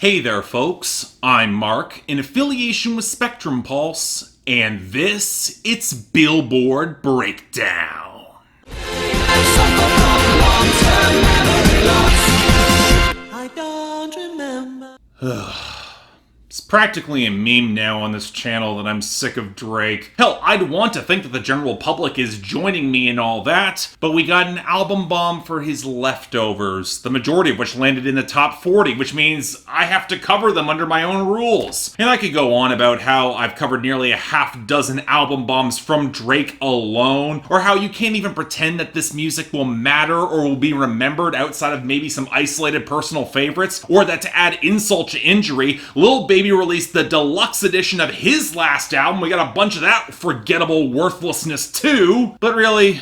Hey there, folks. I'm Mark, in affiliation with Spectrum Pulse, and it's Billboard Breakdown. I don't remember. It's practically a meme now on this channel that I'm sick of Drake. Hell, I'd want to think that the general public is joining me in all that, but we got an album bomb for his leftovers, the majority of which landed in the top 40, which means I have to cover them under my own rules. And I could go on about how I've covered nearly a half dozen album bombs from Drake alone, or how you can't even pretend that this music will matter or will be remembered outside of maybe some isolated personal favorites, or that to add insult to injury, Lil Baby released the deluxe edition of his last album. We got a bunch of that forgettable worthlessness too. But really,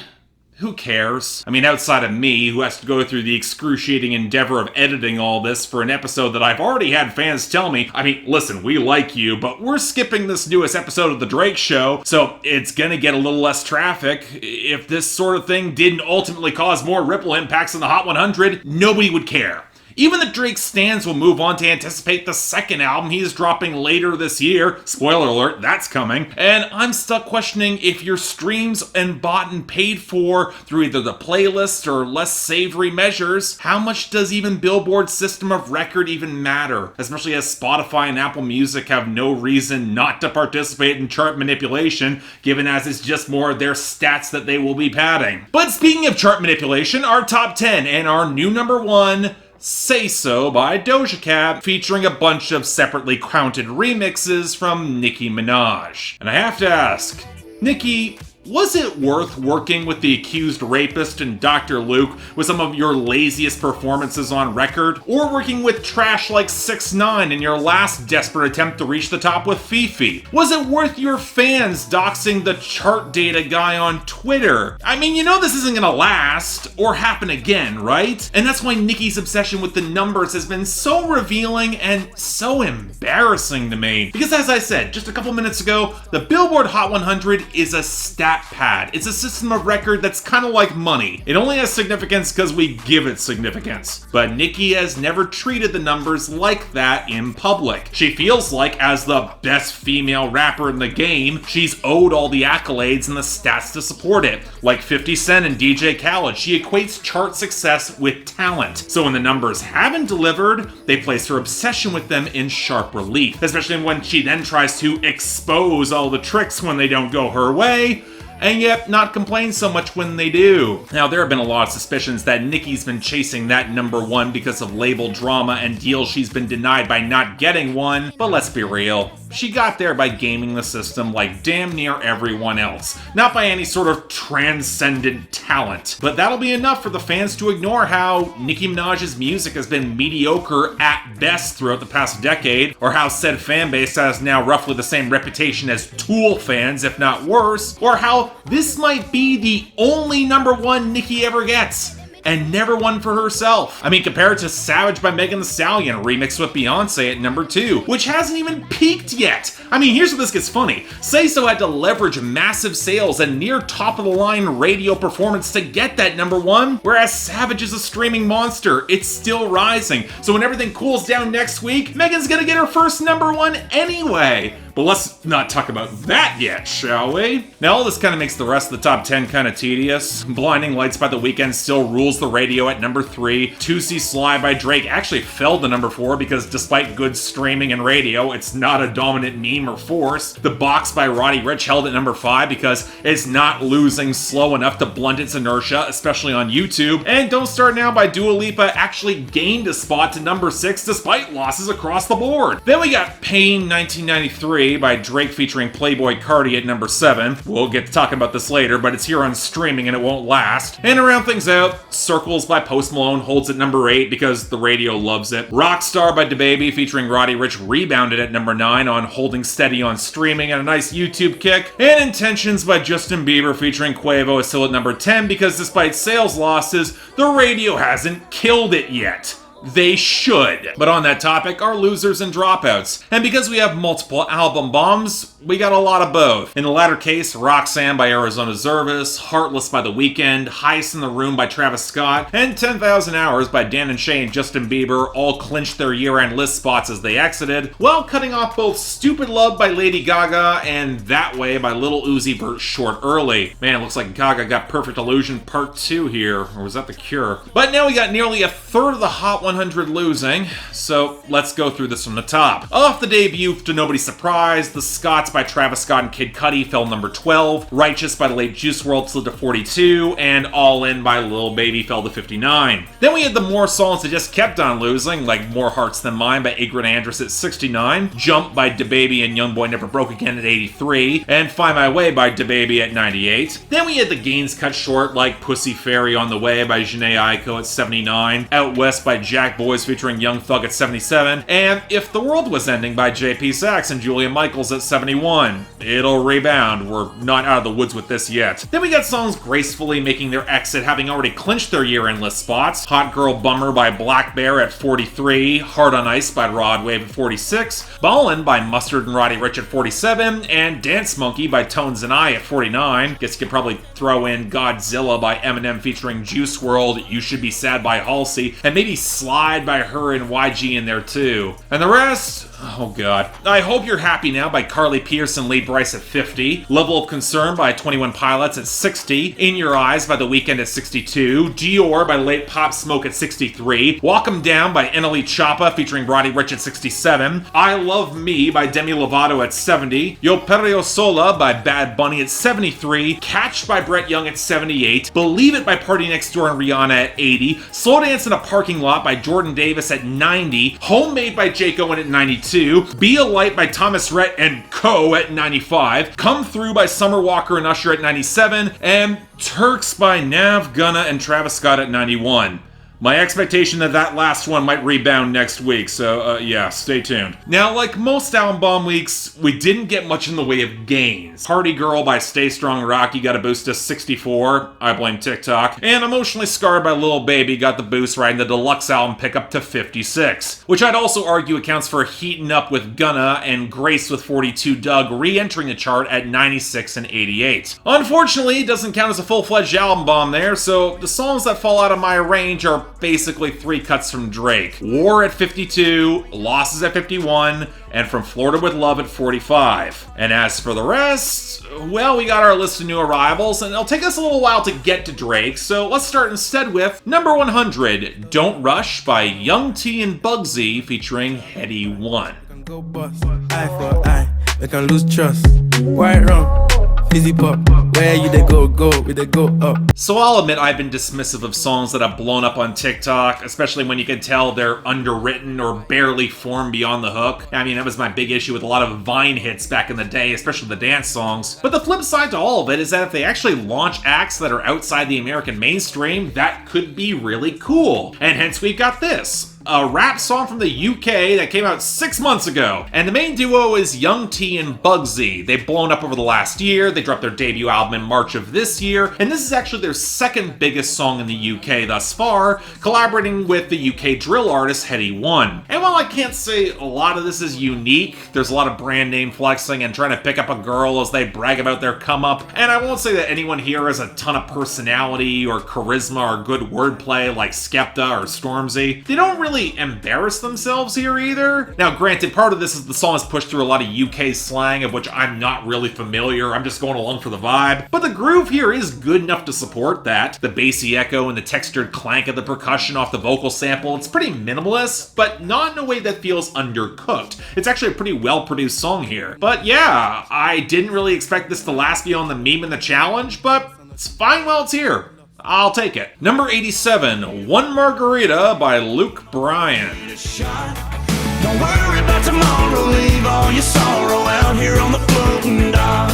who cares? I mean, outside of me, who has to go through the excruciating endeavor of editing all this for an episode that I've already had fans tell me, I mean, listen, we like you, but we're skipping this newest episode of The Drake Show, so it's gonna get a little less traffic. If this sort of thing didn't ultimately cause more ripple impacts in the Hot 100, nobody would care. Even the Drake stans will move on to anticipate the second album he's dropping later this year. Spoiler alert, that's coming. And I'm stuck questioning if your streams and bought and paid for through either the playlist or less savory measures, how much does even Billboard's system of record even matter? Especially as Spotify and Apple Music have no reason not to participate in chart manipulation, given as it's just more of their stats that they will be padding. But speaking of chart manipulation, our top 10 and our new number 1, Say So by Doja Cat, featuring a bunch of separately counted remixes from Nicki Minaj. And I have to ask, Nicki, was it worth working with the accused rapist and Dr. Luke with some of your laziest performances on record? Or working with trash like 6ix9ine in your last desperate attempt to reach the top with Fifi? Was it worth your fans doxing the chart data guy on Twitter? I mean, you know this isn't gonna last or happen again, right? And that's why Nicki's obsession with the numbers has been so revealing and so embarrassing to me. Because as I said just a couple minutes ago, the Billboard Hot 100 is a stat pad. It's a system of record that's kind of like money. It only has significance because we give it significance. But Nicki has never treated the numbers like that in public. She feels like, as the best female rapper in the game, she's owed all the accolades and the stats to support it. Like 50 Cent and DJ Khaled, she equates chart success with talent. So when the numbers haven't delivered, they place her obsession with them in sharp relief. Especially when she then tries to expose all the tricks when they don't go her way, and yet not complain so much when they do. Now, there have been a lot of suspicions that Nicki's been chasing that number 1 because of label drama and deals she's been denied by not getting one, but let's be real. She got there by gaming the system like damn near everyone else, not by any sort of transcendent talent. But that'll be enough for the fans to ignore how Nicki Minaj's music has been mediocre at best throughout the past decade, or how said fanbase has now roughly the same reputation as Tool fans, if not worse, or how this might be the only number 1 Nicki ever gets, and never won for herself. I mean, compare it to Savage by Megan Thee Stallion, remixed with Beyonce at number 2, which hasn't even peaked yet. I mean, here's where this gets funny. Say So had to leverage massive sales and near top-of-the-line radio performance to get that number 1, whereas Savage is a streaming monster. It's still rising. So when everything cools down next week, Megan's gonna get her first number 1 anyway. But let's not talk about that yet, shall we? Now, all this kind of makes the rest of the top 10 kind of tedious. Blinding Lights by The Weeknd still rules the radio at number 3. 2C Sly by Drake actually fell to number 4 because despite good streaming and radio, it's not a dominant meme or force. The Box by Roddy Ricch held at number 5 because it's not losing slow enough to blunt its inertia, especially on YouTube. And Don't Start Now by Dua Lipa actually gained a spot to number 6 despite losses across the board. Then we got Pain 1993 by Drake featuring Playboi Carti at number 7. We'll get to talking about this later, but it's here on streaming and it won't last. And to round things out, Circles by Post Malone holds at number 8 because the radio loves it. Rockstar by DaBaby featuring Roddy Ricch rebounded at number 9 on holding steady on streaming and a nice YouTube kick. And Intentions by Justin Bieber featuring Quavo is still at number 10 because despite sales losses, the radio hasn't killed it yet. They should. But on that topic are losers and dropouts. And because we have multiple album bombs, we got a lot of both. In the latter case, Roxanne by Arizona Zervis, Heartless by The Weeknd, Heist in the Room by Travis Scott, and 10,000 Hours by Dan and Shay and Justin Bieber all clinched their year-end list spots as they exited, while cutting off both Stupid Love by Lady Gaga and That Way by Lil Uzi Vert short early. Man, it looks like Gaga got Perfect Illusion Part 2 here, or was that The Cure? But now we got nearly a third of the Hot 100 losing, so let's go through this from the top. Off the debut, to nobody's surprise, The Scots by Travis Scott and Kid Cudi fell number 12, Righteous by the late Juice WRLD slid to 42, and All In by Lil Baby fell to 59. Then we had the more songs that just kept on losing, like More Hearts Than Mine by Ingrid Andress at 69, Jump by DaBaby and Youngboy Never Broke Again at 83, and Find My Way by DaBaby at 98. Then we had the gains cut short, like Pussy Fairy on the Way by Jhené Aiko at 79, Out West by Jack Boys featuring Young Thug at 77, and If the World Was Ending by JP Saxe and Julia Michaels at 71. It'll rebound, we're not out of the woods with this yet. Then we got songs gracefully making their exit, having already clinched their year-end list spots. Hot Girl Bummer by Black Bear at 43, Hard on Ice by Rod Wave at 46, Ballin' by Mustard and Roddy Ricch at 47, and Dance Monkey by Tones and I at 49. Guess you could probably throw in Godzilla by Eminem featuring Juice WRLD, You Should Be Sad by Halsey, and maybe Slide by her and YG in there too. And the rest? Oh god. I Hope You're Happy Now by Carly Pearce and Lee Brice at 50, Level of Concern by 21 Pilots at 60, In Your Eyes by The Weeknd at 62, Dior by Late Pop Smoke at 63, Walk 'Em Down by Eneli Choppa featuring Roddy Ricch at 67, I Love Me by Demi Lovato at 70, Yo Perreo Sola by Bad Bunny at 73, Catch by Brett Young at 78, Believe It by Party Next Door and Rihanna at 80, Slow Dance in a Parking Lot by Jordan Davis at 90, Homemade by Jake Owen at 92, Be a Light by Thomas Rhett and Co. at 95, Come Through by Summer Walker and Usher at 97, and Turks by Nav, Gunna, and Travis Scott at 91. My expectation that last one might rebound next week, so yeah, stay tuned. Now, like most album bomb weeks, we didn't get much in the way of gains. Party Girl by Stay Strong Rocky got a boost to 64, I blame TikTok, and Emotionally Scarred by Lil Baby got the boost riding the deluxe album pickup to 56, which I'd also argue accounts for Heatin' Up with Gunna and Grace with 42 Dugg re-entering the chart at 96 and 88. Unfortunately, it doesn't count as a full-fledged album bomb there, so the songs that fall out of my range are basically 3 cuts from Drake. War at 52, Losses at 51, and From Florida with Love at 45. And as for the rest, well, we got our list of new arrivals, and it'll take us a little while to get to Drake, so let's start instead with number 100, Don't Rush by Young T and Bugsey featuring Headie 1. Go bust, eye for eye, they can lose trust. Right wrong, easy pop, where you they go, we they go up. So I'll admit I've been dismissive of songs that have blown up on TikTok, especially when you can tell they're underwritten or barely formed beyond the hook. I mean, that was my big issue with a lot of Vine hits back in the day, especially the dance songs. But the flip side to all of it is that if they actually launch acts that are outside the American mainstream, that could be really cool. And hence we've got this. A rap song from the UK that came out 6 months ago. And the main duo is Young T and Bugsey. They've blown up over the last year, they dropped their debut album in March of this year, and this is actually their second biggest song in the UK thus far, collaborating with the UK drill artist Headie 1. And while I can't say a lot of this is unique, there's a lot of brand name flexing and trying to pick up a girl as they brag about their come up, and I won't say that anyone here has a ton of personality or charisma or good wordplay like Skepta or Stormzy. They don't really embarrass themselves here either. Now granted, part of this is the song is pushed through a lot of UK slang of which I'm not really familiar, I'm just going along for the vibe, but the groove here is good enough to support that. The bassy echo and the textured clank of the percussion off the vocal sample, it's pretty minimalist, but not in a way that feels undercooked. It's actually a pretty well produced song here. But yeah, I didn't really expect this to last beyond the meme and the challenge, but it's fine while it's here. I'll take it. Number 87, One Margarita by Luke Bryan. Don't worry about tomorrow, leave all your sorrow out here on the floating dock.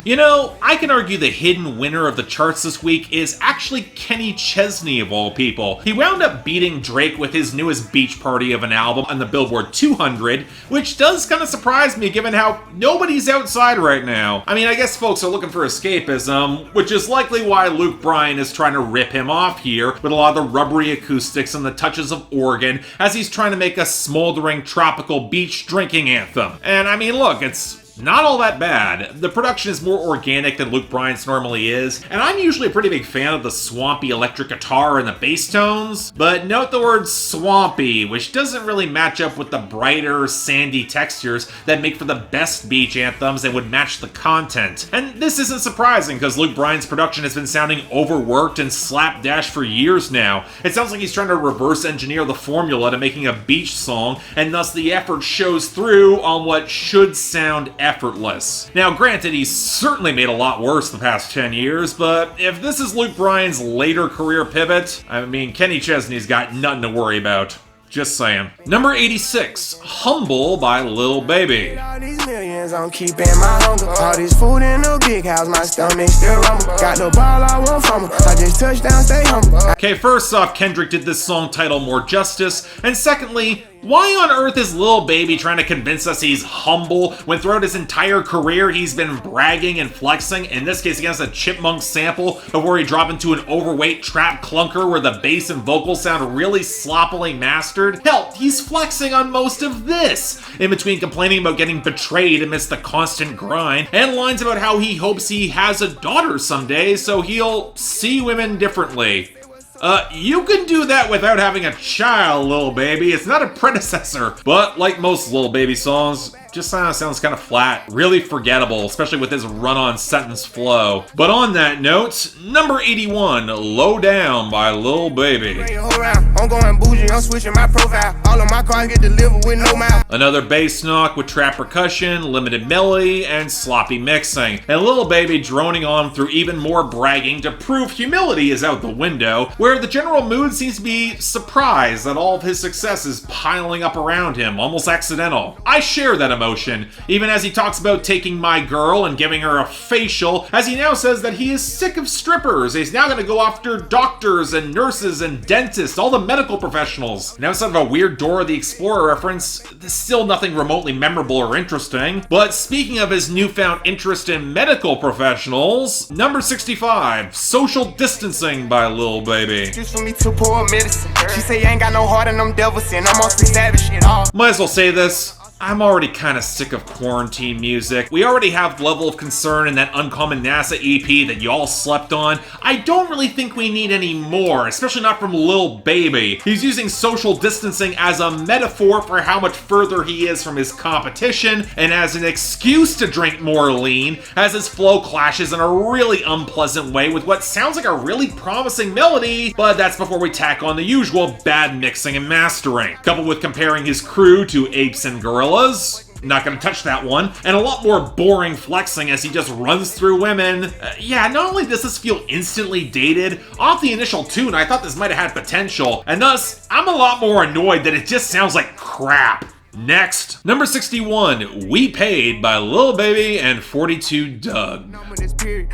You know, I can argue the hidden winner of the charts this week is actually Kenny Chesney of all people. He wound up beating Drake with his newest beach party of an album on the Billboard 200, which does kind of surprise me given how nobody's outside right now. I mean, I guess folks are looking for escapism, which is likely why Luke Bryan is trying to rip him off here with a lot of the rubbery acoustics and the touches of organ as he's trying to make a smoldering tropical beach drinking anthem. And I mean, look, it's not all that bad. The production is more organic than Luke Bryan's normally is, and I'm usually a pretty big fan of the swampy electric guitar and the bass tones, but note the word swampy, which doesn't really match up with the brighter, sandy textures that make for the best beach anthems and would match the content. And this isn't surprising, because Luke Bryan's production has been sounding overworked and slapdash for years now. It sounds like he's trying to reverse engineer the formula to making a beach song, and thus the effort shows through on what should sound effortless. Now, granted, he's certainly made a lot worse the past 10 years, but if this is Luke Bryan's later career pivot, I mean, Kenny Chesney's got nothing to worry about. Just saying. Number 86, Humble by Lil Baby. All these millions, I'm keeping my hunger. All this food in the big house, my stomach still rumble. Got no ball, I won't fumble. I just touch down, stay humble. Okay, first off, Kendrick did this song titled More Justice, and secondly, why on earth is Lil Baby trying to convince us he's humble when throughout his entire career he's been bragging and flexing, in this case against a Chipmunk sample before he dropped into an overweight trap clunker where the bass and vocals sound really sloppily mastered? Hell, he's flexing on most of this, in between complaining about getting betrayed amidst the constant grind, and lines about how he hopes he has a daughter someday so he'll see women differently. You can do that without having a child, Lil Baby. It's not a predecessor. But like most Lil Baby songs, just sounds kind of flat, really forgettable, especially with his run-on sentence flow. But on that note, number 81, Low Down by Lil Baby. I'm going bougie, I'm switching my profile. All of my cars get delivered with no mouth. Another bass knock with trap percussion, limited melody, and sloppy mixing. And Lil Baby droning on through even more bragging to prove humility is out the window, where the general mood seems to be surprised that all of his success is piling up around him, almost accidental. I share that emotion, even as he talks about taking my girl and giving her a facial, as he now says that he is sick of strippers. He's now going to go after doctors and nurses and dentists, all the medical professionals. Now, instead of a weird Dora the Explorer reference, there's still nothing remotely memorable or interesting. But speaking of his newfound interest in medical professionals, number 65, Social Distancing by Lil Baby. Just for me to pour medicine. She say you ain't got no heart and them devils in. I'm on some savage shit. Might as well say this. I'm already kind of sick of quarantine music. We already have the level of concern in that Uncommon NASA EP that y'all slept on. I don't really think we need any more, especially not from Lil Baby. He's using social distancing as a metaphor for how much further he is from his competition, and as an excuse to drink more lean, as his flow clashes in a really unpleasant way with what sounds like a really promising melody, but that's before we tack on the usual bad mixing and mastering. Coupled with comparing his crew to apes and gorillas, not gonna touch that one, and a lot more boring flexing as he just runs through women. Yeah, not only does this feel instantly dated, off the initial tune I thought this might have had potential, and thus, I'm a lot more annoyed that it just sounds like crap. Next, number 61, We Paid by Lil Baby and 42 Dugg.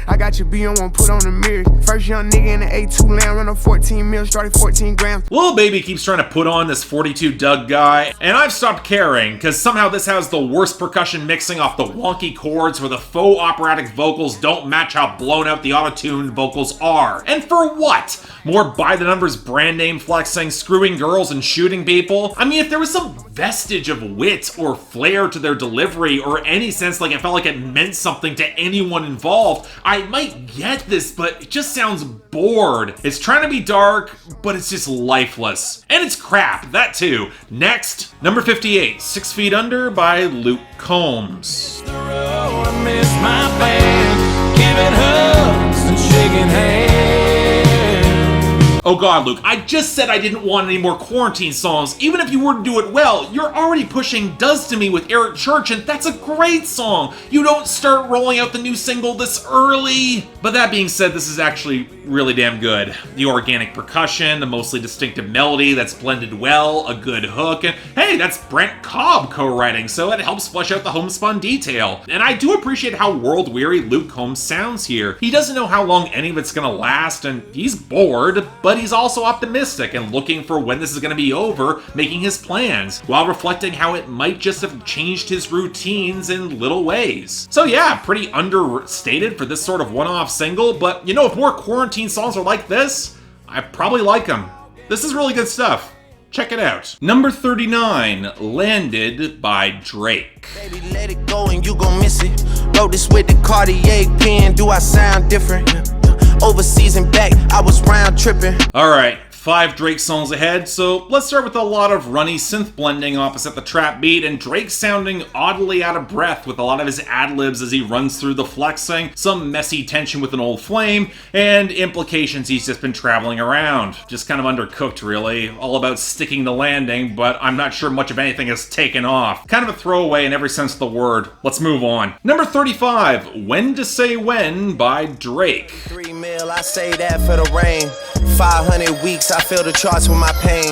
I got your B on one, put on the mirrors. First young nigga in the A2 land, run a 14 mil, started 14 grams. Lil Baby keeps trying to put on this 42 Dugg guy, and I've stopped caring, because somehow this has the worst percussion mixing off the wonky chords where the faux operatic vocals don't match how blown out the auto-tuned vocals are. And for what? More by-the-numbers brand name flexing, screwing girls, and shooting people? I mean, if there was some vestige of wit or flair to their delivery, or any sense like it felt like it meant something to anyone involved, I might get this, but it just sounds bored. It's trying to be dark, but it's just lifeless. And it's crap, that too. Next, number 58, 6 Feet Under by Luke Combs. I miss my fans, giving hugs and shaking hands. Oh god, Luke, I just said I didn't want any more quarantine songs. Even if you were to do it well, you're already pushing Does to Me with Eric Church, and that's a great song. You don't start rolling out the new single this early. But that being said, this is actually really damn good. The organic percussion, the mostly distinctive melody that's blended well, a good hook, and hey, that's Brent Cobb co-writing, so it helps flesh out the homespun detail. And I do appreciate how world-weary Luke Combs sounds here. He doesn't know how long any of it's gonna last, and he's bored, but he's also optimistic and looking for when this is gonna be over, making his plans, while reflecting how it might just have changed his routines in little ways. So yeah, pretty understated for this sort of one-off single, but you know, if more quarantine songs are like this, I probably like them. This is really good stuff. Check it out. Number 39, Landed by Drake. Baby, let it go and you gon' miss it. Wrote this with the Cartier pen, do I sound different? Overseas and back, I was round tripping. Alright, 5 Drake songs ahead, so let's start with a lot of runny synth blending opposite the trap beat, and Drake sounding oddly out of breath with a lot of his ad-libs as he runs through the flexing, some messy tension with an old flame, and implications he's just been traveling around. Just kind of undercooked, really. All about sticking the landing, but I'm not sure much of anything has taken off. Kind of a throwaway in every sense of the word. Let's move on. Number 35, When to Say When by Drake. 3 mil, I say that for the rain. 500 weeks, I feel the charts with my pain.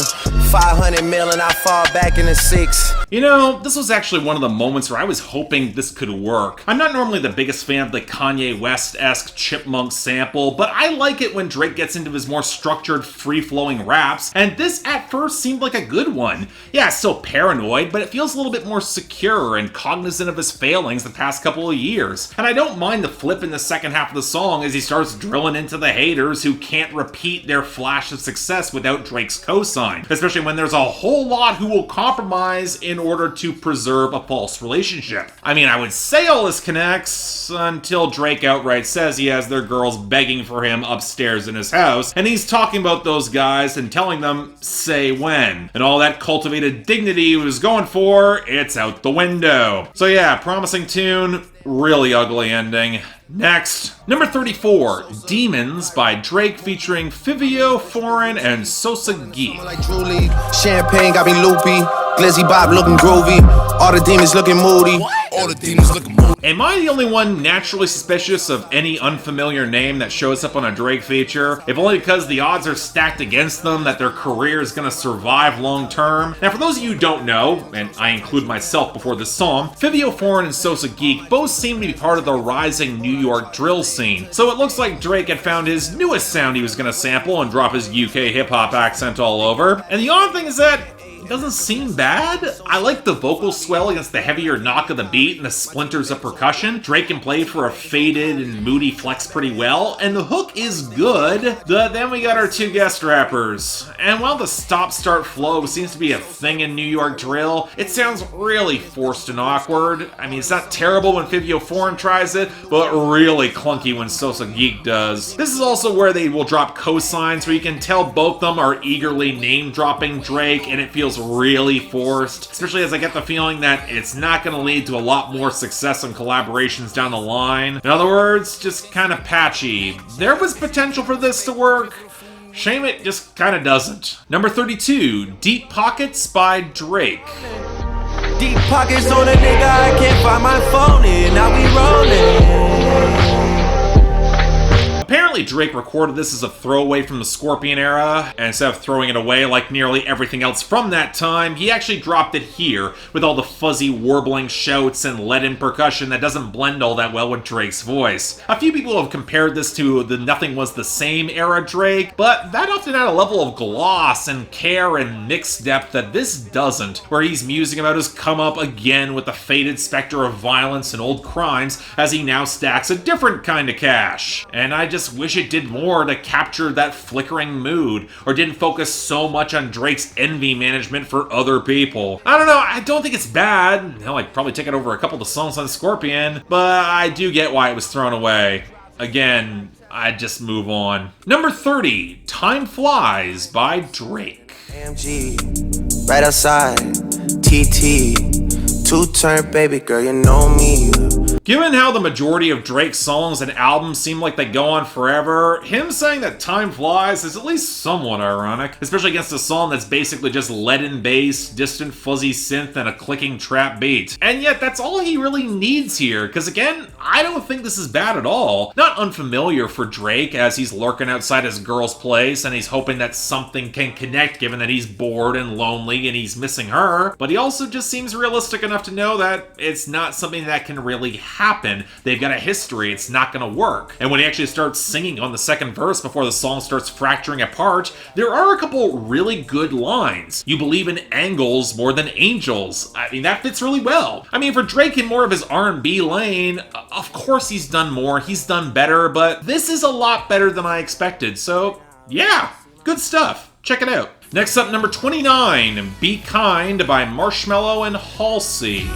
500 mil and I fall back in the 6. You know, this was actually one of the moments where I was hoping this could work. I'm not normally the biggest fan of the Kanye West-esque chipmunk sample, but I like it when Drake gets into his more structured, free-flowing raps, and this at first seemed like a good one. Yeah, it's still paranoid, but it feels a little bit more secure and cognizant of his failings the past couple of years. And I don't mind the flip in the second half of the song as he starts drilling into the haters who can't repeat their flash of success without Drake's cosign, especially when there's a whole lot who will compromise in order to preserve a false relationship. I mean, I would say all this connects until Drake outright says he has their girls begging for him upstairs in his house, and he's talking about those guys and telling them, say when. And all that cultivated dignity he was going for, it's out the window. So yeah, promising tune, really ugly ending. Next, number 34, Demons by Drake featuring Fivio, Foreign, and Sosa Geek. Like Julie, champagne got me loopy. Glizzy Bob looking groovy. All the demons looking moody. All the demons looking moody. Am I the only one naturally suspicious of any unfamiliar name that shows up on a Drake feature? If only because the odds are stacked against them that their career is gonna survive long term. Now for those of you who don't know, and I include myself before this song, Fivio, Foreign, and Sosa Geek both seem to be part of the rising New York drill scene. So it looks like Drake had found his newest sound he was gonna sample and drop his UK hip-hop accent all over. And the odd thing is that it doesn't seem bad. I like the vocal swell against the heavier knock of the beat and the splinters of percussion. Drake can play for a faded and moody flex pretty well, and the hook is good. But then we got our 2 guest rappers. And while the stop-start flow seems to be a thing in New York drill, it sounds really forced and awkward. I mean, it's not terrible when Fivio Foreign tries it, but really clunky when Sosa Geek does. This is also where they will drop cosigns where you can tell both of them are eagerly name-dropping Drake, and it feels really forced, especially as I get the feeling that it's not going to lead to a lot more success and collaborations down the line. In other words, just kind of patchy. There was potential for this to work. Shame it just kind of doesn't. Number 32, Deep Pockets by Drake. Deep pockets on a nigga, I can't find my phone in. Now we rolling. Apparently Drake recorded this as a throwaway from the Scorpion era, and instead of throwing it away like nearly everything else from that time, he actually dropped it here with all the fuzzy warbling shouts and let-in percussion that doesn't blend all that well with Drake's voice. A few people have compared this to the Nothing Was the Same era Drake, but that often had a level of gloss and care and mixed depth that this doesn't, where he's musing about his come-up again with the faded specter of violence and old crimes as he now stacks a different kind of cash. And I just wish it did more to capture that flickering mood, or didn't focus so much on Drake's envy management for other people. I don't know, I don't think it's bad. Hell, I'd probably take it over a couple of the songs on Scorpion, but I do get why it was thrown away. Again, I'd just move on. Number 30, Time Flies by Drake. AMG, right outside, TT, Two-turn, baby girl, you know me. Given how the majority of Drake's songs and albums seem like they go on forever, him saying that time flies is at least somewhat ironic, especially against a song that's basically just leaden bass, distant fuzzy synth, and a clicking trap beat. And yet that's all he really needs here, because again, I don't think this is bad at all. Not unfamiliar for Drake, as he's lurking outside his girl's place and he's hoping that something can connect given that he's bored and lonely and he's missing her, but he also just seems realistic enough to know that it's not something that can really happen. They've got a history, it's not gonna work. And when he actually starts singing on the second verse before the song starts fracturing apart, there are a couple really good lines. You believe in angles more than angels. I mean, that fits really well. I mean, for Drake in more of his R&B lane, of course he's done more, he's done better, but this is a lot better than I expected, so yeah, good stuff. Check it out. Next up, number 29, Be Kind by Marshmello and Halsey.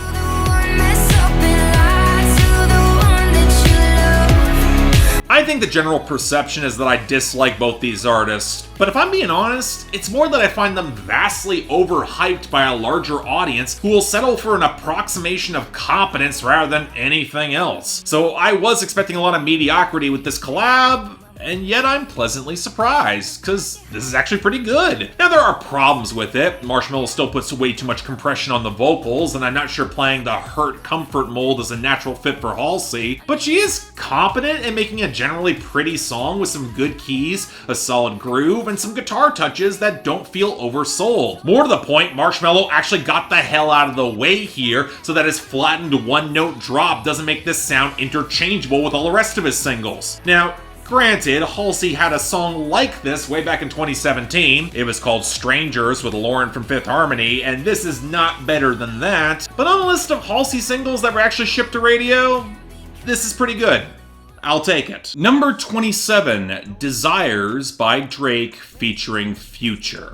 I think the general perception is that I dislike both these artists, but if I'm being honest, it's more that I find them vastly overhyped by a larger audience who will settle for an approximation of competence rather than anything else. So I was expecting a lot of mediocrity with this collab, and yet I'm pleasantly surprised, because this is actually pretty good. Now, there are problems with it. Marshmello still puts way too much compression on the vocals, and I'm not sure playing the hurt comfort mold is a natural fit for Halsey, but she is competent in making a generally pretty song with some good keys, a solid groove, and some guitar touches that don't feel oversold. More to the point, Marshmello actually got the hell out of the way here so that his flattened one-note drop doesn't make this sound interchangeable with all the rest of his singles. Now, granted, Halsey had a song like this way back in 2017. It was called Strangers with Lauren from Fifth Harmony, and this is not better than that. But on the list of Halsey singles that were actually shipped to radio, this is pretty good. I'll take it. Number 27, Desires by Drake featuring Future.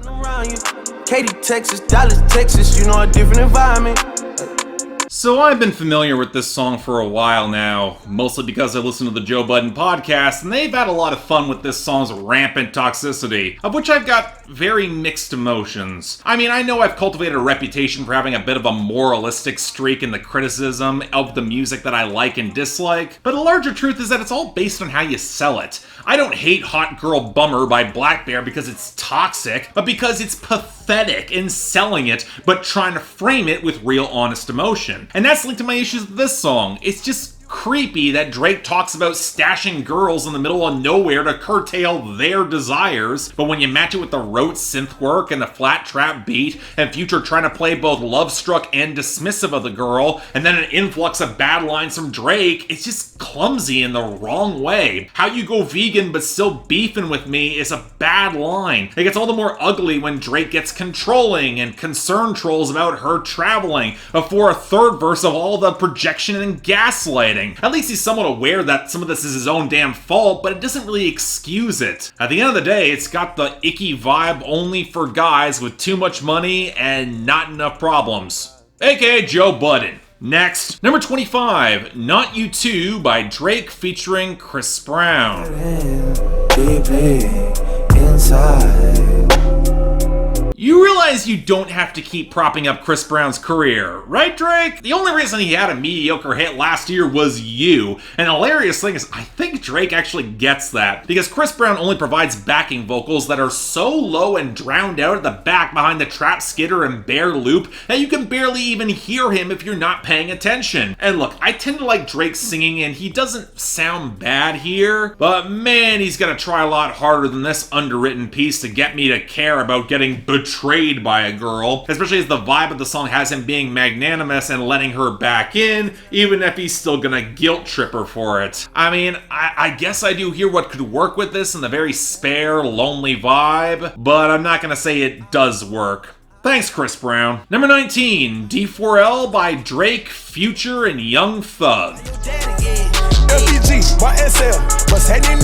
Katy, Texas, Dallas, Texas, you know, a different environment. So I've been familiar with this song for a while now, mostly because I listen to the Joe Budden podcast, and they've had a lot of fun with this song's rampant toxicity, of which I've got very mixed emotions. I mean, I know I've cultivated a reputation for having a bit of a moralistic streak in the criticism of the music that I like and dislike, but the larger truth is that it's all based on how you sell it. I don't hate Hot Girl Bummer by Black Bear because it's toxic, but because it's pathetic in selling it, but trying to frame it with real honest emotion. And that's linked to my issues with this song. It's just creepy that Drake talks about stashing girls in the middle of nowhere to curtail their desires, but when you match it with the rote synth work and the flat trap beat, and Future trying to play both love-struck and dismissive of the girl, and then an influx of bad lines from Drake, it's just clumsy in the wrong way. How you go vegan but still beefing with me is a bad line. It gets all the more ugly when Drake gets controlling and concern trolls about her traveling before a third verse of all the projection and gaslighting. At least he's somewhat aware that some of this is his own damn fault, but it doesn't really excuse it. At the end of the day, it's got the icky vibe only for guys with too much money and not enough problems. AKA Joe Budden. Next, number 25, Not You Too by Drake featuring Chris Brown. Deeply inside. You realize you don't have to keep propping up Chris Brown's career, right, Drake? The only reason he had a mediocre hit last year was you. And the hilarious thing is, I think Drake actually gets that, because Chris Brown only provides backing vocals that are so low and drowned out at the back behind the trap skitter and bare loop that you can barely even hear him if you're not paying attention. And look, I tend to like Drake singing, and he doesn't sound bad here, but man, he's gonna try a lot harder than this underwritten piece to get me to care about getting betrayed by a girl, especially as the vibe of the song has him being magnanimous and letting her back in, even if he's still gonna guilt trip her for it. I mean, I guess I do hear what could work with this in the very spare, lonely vibe, but I'm not gonna say it does work. Thanks, Chris Brown. Number 19, D4L by Drake, Future, and Young Thug. LPG, YSL, what's happening?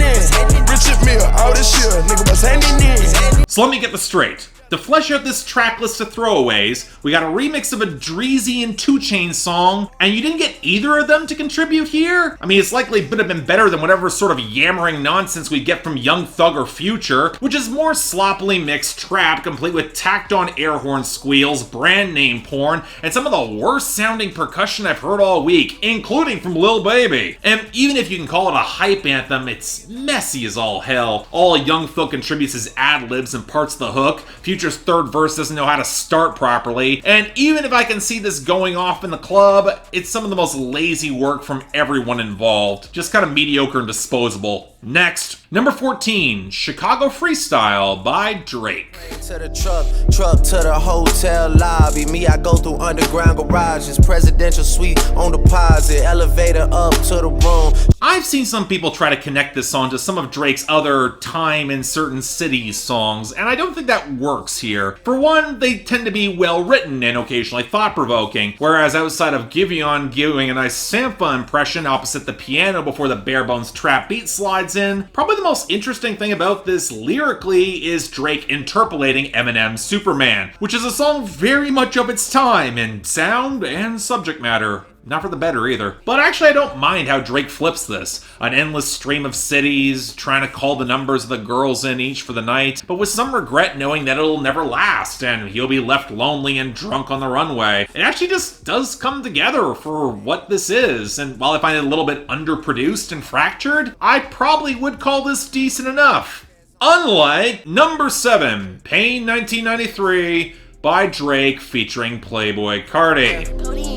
Richard Mill, all this shit, nigga, what's happening? So let me get this straight. To flesh out this track list of throwaways, we got a remix of a Dreezy and 2 Chainz song, and you didn't get either of them to contribute here? I mean, it's likely would have been better than whatever sort of yammering nonsense we get from Young Thug or Future, which is more sloppily mixed trap, complete with tacked-on air horn squeals, brand name porn, and some of the worst-sounding percussion I've heard all week, including from Lil Baby. And even if you can call it a hype anthem, it's messy as all hell. All Young Thug contributes is ad-libs and parts of the hook. Future's third verse doesn't know how to start properly, and even if I can see this going off in the club, it's some of the most lazy work from everyone involved. Just kind of mediocre and disposable. Next, number 14, Chicago Freestyle by Drake. To the truck to the hotel lobby. Me, I go through underground garages, presidential suite on deposit, elevator up to the room. I've seen some people try to connect this song to some of Drake's other Time in Certain Cities songs, and I don't think that works here. For one, they tend to be well written and occasionally thought-provoking, whereas outside of Giveon giving a nice Sampha impression opposite the piano before the bare-bones trap beat slides in, probably the most interesting thing about this lyrically is Drake interpolating Eminem's Superman, which is a song very much of its time in sound and subject matter. Not for the better either. But actually I don't mind how Drake flips this. An endless stream of cities, trying to call the numbers of the girls in each for the night, but with some regret knowing that it'll never last, and he'll be left lonely and drunk on the runway. It actually just does come together for what this is, and while I find it a little bit underproduced and fractured, I probably would call this decent enough. Unlike number 7, Pain 1993, by Drake featuring Playboi Carti.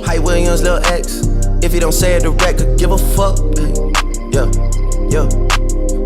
Hype Williams, Lil X. If you don't say it direct, give a fuck. Yeah.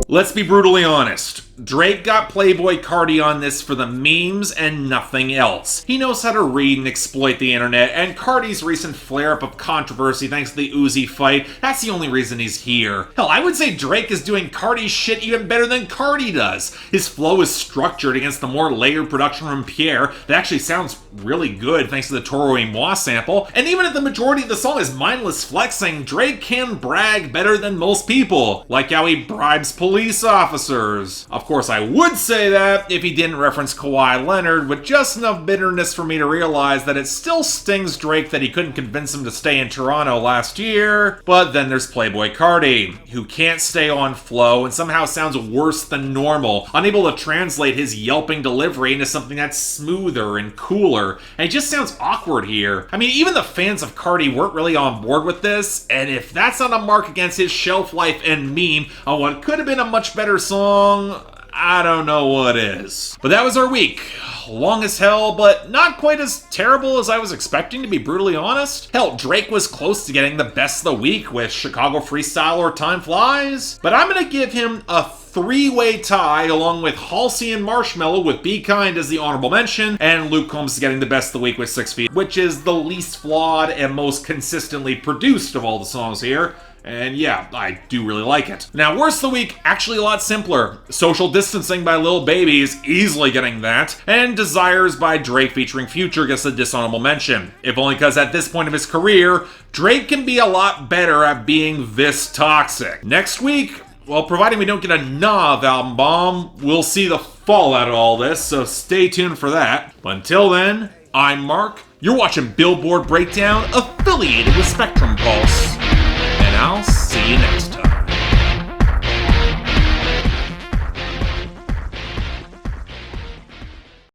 Let's be brutally honest. Drake got Playboi Carti on this for the memes and nothing else. He knows how to read and exploit the internet, and Carti's recent flare-up of controversy thanks to the Uzi fight, that's the only reason he's here. Hell, I would say Drake is doing Carti's shit even better than Carti does. His flow is structured against the more layered production from Pierre that actually sounds really good thanks to the Toro y Moi sample, and even if the majority of the song is mindless flexing, Drake can brag better than most people, like how he bribes police officers. Of course, I would say that if he didn't reference Kawhi Leonard with just enough bitterness for me to realize that it still stings Drake that he couldn't convince him to stay in Toronto last year. But then there's Playboi Carti, who can't stay on flow and somehow sounds worse than normal, unable to translate his yelping delivery into something that's smoother and cooler, and it just sounds awkward here. I mean, even the fans of Carti weren't really on board with this, and if that's not a mark against his shelf life and meme on what could have been a much better song, I don't know what is. But that was our week. Long as hell, but not quite as terrible as I was expecting, to be brutally honest. Hell, Drake was close to getting the best of the week with Chicago Freestyle or Time Flies, but I'm gonna give him a 3-way tie along with Halsey and Marshmello with Be Kind as the honorable mention, and Luke Combs getting the best of the week with 6 Feet, which is the least flawed and most consistently produced of all the songs here. And yeah, I do really like it. Now, worst of the week, actually a lot simpler. Social Distancing by Lil Baby is easily getting that, and Desires by Drake featuring Future gets a dishonorable mention. If only because at this point of his career, Drake can be a lot better at being this toxic. Next week, well, providing we don't get a Nav album bomb, we'll see the fallout of all this, so stay tuned for that. But until then, I'm Mark. You're watching Billboard Breakdown, affiliated with Spectrum Pulse. And I'll see you next time.